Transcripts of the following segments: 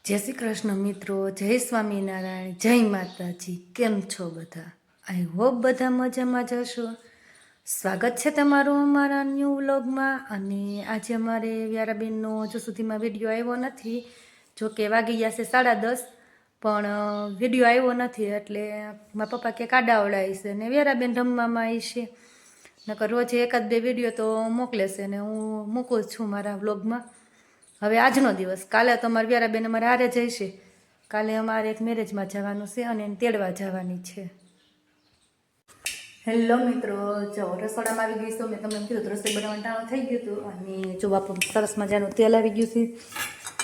જય શ્રી કૃષ્ણ મિત્રો, જય સ્વામિનારાયણ, જય માતાજી. કેમ છો બધા? આઈ હોપ બધા મજામાં જ હશો. સ્વાગત છે તમારું અમારા ન્યૂ વ્લોગમાં. અને આજે અમારે વ્યારાબેનનો હજુ સુધીમાં વિડીયો આવ્યો નથી. જોકે વાગી ગયા છે 10:30, પણ વિડીયો આવ્યો નથી. એટલે મારા પપ્પા કે કાડાવડાય છે ને વ્યારાબેન રમવામાં આવી છે. નકર રોજે એકાદ બે વિડીયો તો મોકલે છે ને હું મૂકું છું મારા વ્લોગમાં. હવે આજનો દિવસ, કાલે તો અમારે વ્યારાબેન અમારે હારે જઈશે. કાલે અમારે એક મેરેજમાં જવાનું છે અને એને તેડવા જવાની છે. હેલો મિત્રો, જો રસોડામાં આવી ગઈ છું. મેં તમને કીધું રસોઈ બનાવવાનું ટાણું થઈ ગયું હતું. અને જો બાપુ સરસ મજાનું તેલ આવી ગયું છે.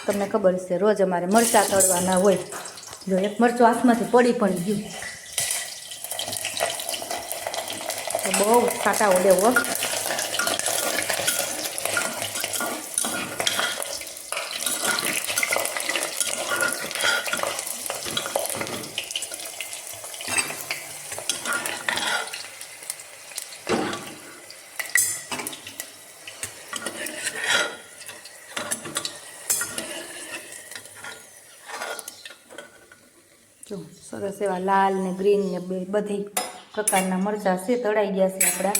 તમને ખબર છે રોજ અમારે મરચાં તળવાના હોય. જો એક મરચું હાથમાંથી પડી પણ ગયું તો બહુ ખાટા ઓડે હો. જો સરસ એવા લાલ ને ગ્રીન ને બધી પ્રકારના મરચાં છે, તળાઈ ગયા છે આપણા.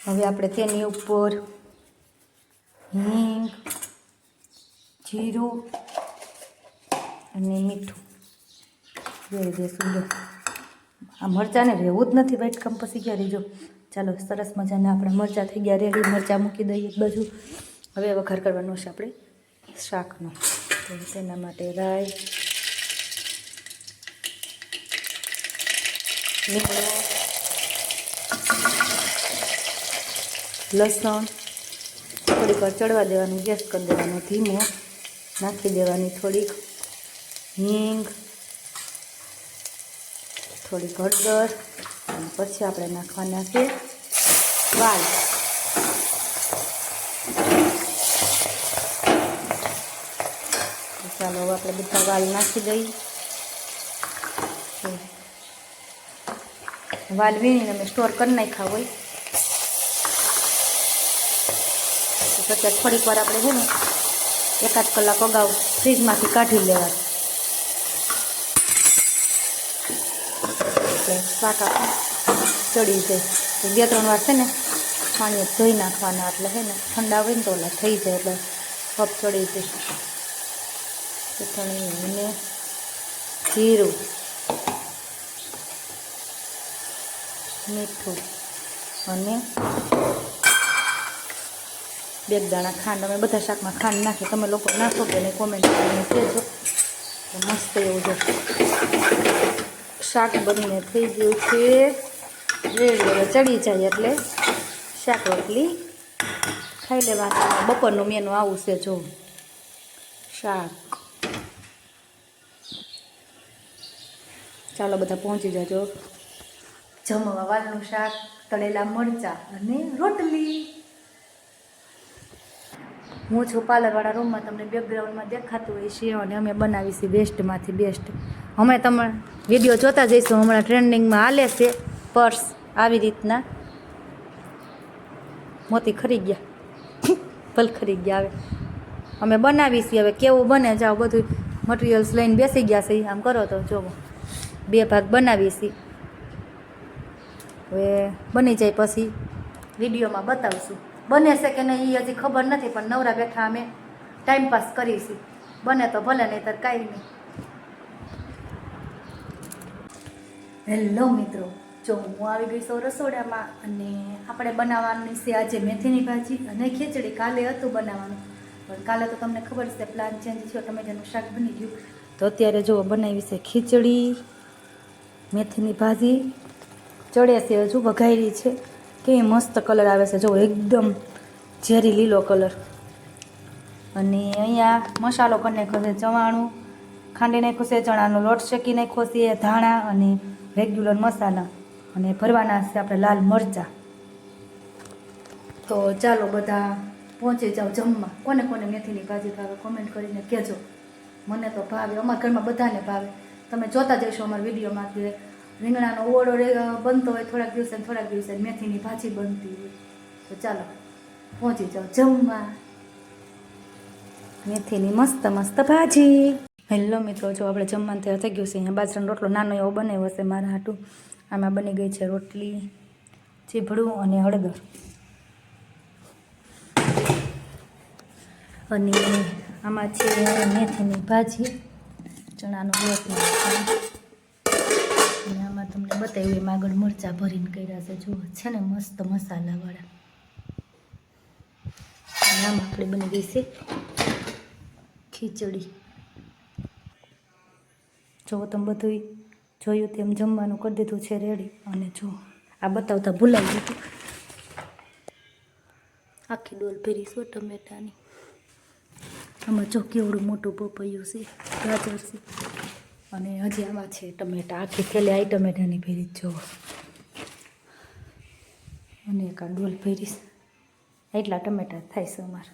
હવે આપણે તેની ઉપર હિંગ, જીરું અને મીઠું રેડી દઈશું. જો આ મરચાંને રહેવું જ નથી વાટકામ, પછી ક્યાં રેજો. ચાલો, સરસ મજાના આપણા મરચાં થઈ ગયા રેડી. મરચાં મૂકી દઈએ એક બાજુ. હવે વઘાર કરવાનો છે આપણે શાકનો. તો તેના માટે રાઈ, લીમડો, લસણ થોડીક વાર ચડવા દેવાનું, ગેસ કરી દેવાનો ધીમો. નાખી દેવાની થોડીક હિંગ, થોડીક હળદર, અને પછી આપણે નાખવાના છે વાલ. ચાલો હવે આપણે બધા વાલ નાખી દઈએ. વાલ વીણીને અમે સ્ટોર કરી નાખ્યા હોય તો પછી થોડીક વાર આપણે છે ને 1-8 કલાક અગાઉ ફ્રીજમાંથી કાઢી લેવા. શાક ચડી જાય તો 2-3 વાર છે ને પાણી ધોઈ નાખવાના. એટલે છે ને ઠંડા હોય ને તો ઓલા થઈ જાય, એટલે કપ ચડી જાય. ચટણી અને જીરું, મીઠું અને 2 દાણા ખાંડ. અમે બધા શાકમાં ખાંડ નાખીએ. તમે લોકો નાખો કે નહીં કોમેન્ટ કરીને કહેજો. તો મસ્ત એવું જો શાક બનીને થઈ ગયું છે રેડી. ચડી જાય એટલે શાક રોટલી ખાઈ લેવાના. બપોરનું મેનુ આવું છે. જો શાક. ચાલો બધા પહોંચી જાજો જમવા. વાલનું શાક, તળેલા મરચાં અને રોટલી. હું છું પાર્લરવાળા રૂમમાં. તમને બેકગ્રાઉન્ડમાં દેખાતું હોય છે. અને અમે બનાવીશું બેસ્ટમાંથી બેસ્ટ. અમે તમે વિડીયો જોતા જઈશું. હમણાં ટ્રેન્ડિંગમાં હાલે છે પર્સ આવી રીતના. મોતી ખરી ગયા, ભલ ખરી ગયા. હવે અમે બનાવીશું. હવે કેવું બને જાઓ, બધું મટીરિયલ્સ લઈને બેસી ગયા છે. આમ કરો તો જોવો 2 ભાગ બનાવીશું. હવે બની જાય પછી વિડીયોમાં બતાવશું. બને છે કે નહીં એ હજી ખબર નથી, પણ નવરા બેઠા અમે ટાઈમપાસ કરીશું. બને તો ભલે, નહીં તો કાંઈ નહીં. હેલો મિત્રો, જો હું આવી ગઈ છું રસોડામાં. અને આપણે બનાવવાની છે આજે મેથીની ભાજી અને ખીચડી. કાલે હતું બનાવવાનું, પણ કાલે તો તમને ખબર છે પ્લાન ચેન્જ થયો. ટમેટાનું શાક બની ગયું. તો અત્યારે જો બનાવી છે ખીચડી, મેથીની ભાજી ચડે છે હજુ, વઘારી છે. કેવી મસ્ત કલર આવે છે જો, એકદમ ઝેરી લીલો કલર. અને અહીંયા મસાલો કરી નાખ્યો છે, ચવાણું ખાંડી નાખ્યું છે, ચણાનો લોટ શેકી નાખ્યો છે, ધાણા અને રેગ્યુલર મસાલા. અને ભરવાના છે આપણે લાલ મરચાં. તો ચાલો બધા પહોંચી જાઓ જમવા. કોને કોને મેથીની ભાજી ભાવે કોમેન્ટ કરીને કહેજો. મને તો ભાવે, અમારા ઘરમાં બધાને ભાવે. તમે જોતા જઈશો અમારા વિડીયોમાં કે રીંગણાનો ઓળો બનતો હોય થોડાક દિવસે મેથીની ભાજી બનતી હોય. તો ચાલો પહોંચી જાઓ જમવા. મેથીની મસ્ત મસ્ત ભાજી. હેલો મિત્રો, જો આપણે જમવાનું તૈયાર થઈ ગયું છે. અહીંયા બાજરાનો રોટલો નાનો એવો બનાવ્યો છે મારા હાટું. આમાં બની ગઈ છે રોટલી, ચીભડું અને હળદર. અને આમાં છે મેથીની ભાજી, ચણાનો લોટ. અને આમાં તમને બતાવ્યું એમ આગળ મરચાં ભરીને કર્યા છે. જુઓ છે ને મસ્ત મસાલાવાળા. અને આમાં આપણે બની ગઈ છે ખીચડી. જો તમે બધું જોયું તેમ જમવાનું કરી દીધું છે રેડી. અને જો આ બતાવતા ભૂલાઈ ગયું, આખી ડોલ ભરીશું ટમેટાની. આમાં જો કેવડું મોટું પપૈયું છે, ગાજર છે, અને હજી આમાં છે ટમેટા. આખી થેલી આ ટમેટાની ભરી જો. અને એક આ ડોલ ભરીશ, એટલા ટમેટા થાય છે અમારે.